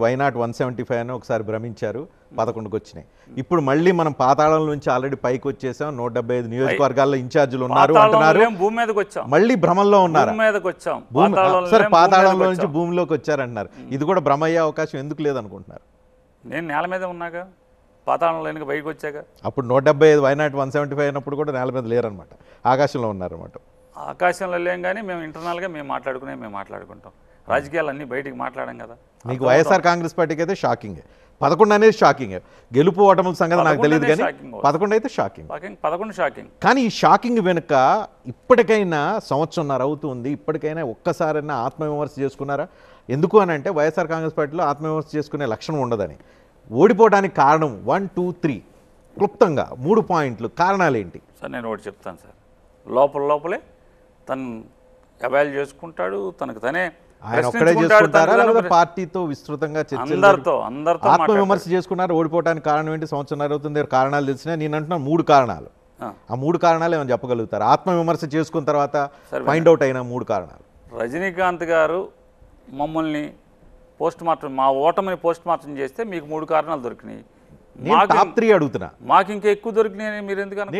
Why not 175 అని ఒకసారి భ్రమించారు, 11కి వచ్చినాయి. ఇప్పుడు మళ్ళీ మనం పాతాళం నుంచి ఆల్రెడీ పైకి వచ్చేసాం, 175 నియోజకవర్గాల్లో ఇన్ఛార్జీలు ఉన్నారు అంటున్నారు. భూమి మీదకి వచ్చాం, మళ్ళీ భ్రమంలో ఉన్నారు. సరే, పాతాళంలో నుంచి భూమిలోకి వచ్చారంటున్నారు. ఇది కూడా భ్రమ అయ్యే అవకాశం ఎందుకు లేదనుకుంటున్నారు? నేను నేల మీద ఉన్నాగా, పాతాళంలో బయటకు వచ్చాక. అప్పుడు 175 వైనాట్ 175 అయినప్పుడు కూడా నేల మీద లేరనమాట, ఆకాశంలో ఉన్నారన్నమాట. ఆకాశంలో లేం కానీ మేము ఇంటర్నల్గా మేము మాట్లాడుకుంటాం. రాజకీయాలు అన్నీ బయటికి మాట్లాడాం కదా. మీకు వైఎస్ఆర్ కాంగ్రెస్ పార్టీకి అయితే షాకింగ్, 11 అనేది షాకింగ్. గెలుపు ఓటముల సంగతి నాకు తెలియదు కానీ 11 అయితే షాకింగ్. 11 షాకింగ్. కానీ ఈ షాకింగ్ వెనుక ఇప్పటికైనా సంవత్సరంన్నర అవుతుంది, ఇప్పటికైనా ఒక్కసారైనా ఆత్మవిమర్శ చేసుకున్నారా? ఎందుకు అని అంటే వైఎస్ఆర్ కాంగ్రెస్ పార్టీలో ఆత్మవిమర్శ చేసుకునే లక్షణం ఉండదని. ఓడిపోవడానికి కారణం 1, 2, 3 క్లుప్తంగా 3 పాయింట్లు కారణాలు ఏంటి సార్? నేను ఒకటి చెప్తాను సార్. లోపలే తను అవాయిల్ చేసుకుంటాడు, తనకు తనే. ఆయన ఒక్కడే చేసుకుంటారా లేకపోతే పార్టీతో విస్తృతంగా అందరితో ఆత్మవిమర్శ చేసుకున్నారు? ఓడిపోవడానికి కారణం ఏంటి? సంవత్సరంన్నర అవుతుంది, కారణాలు తెలిసినా నేను అంటున్నా 3 కారణాలు. ఆ 3 కారణాలు ఏమైనా చెప్పగలుగుతారు? ఆత్మవిమర్శ చేసుకున్న తర్వాత ఫైండ్ అవుట్ అయిన 3 కారణాలు. రజనీకాంత్ గారు మమ్మల్ని మా ఓటమిని పోస్ట్ మార్టం చేస్తే మీకు 3 కారణాలు దొరికినాయి. టాప్ 3 అడుగుతున్నా, మాకు ఇంకా ఎక్కువ దొరికినాయని మీరు ఎందుకన్నా?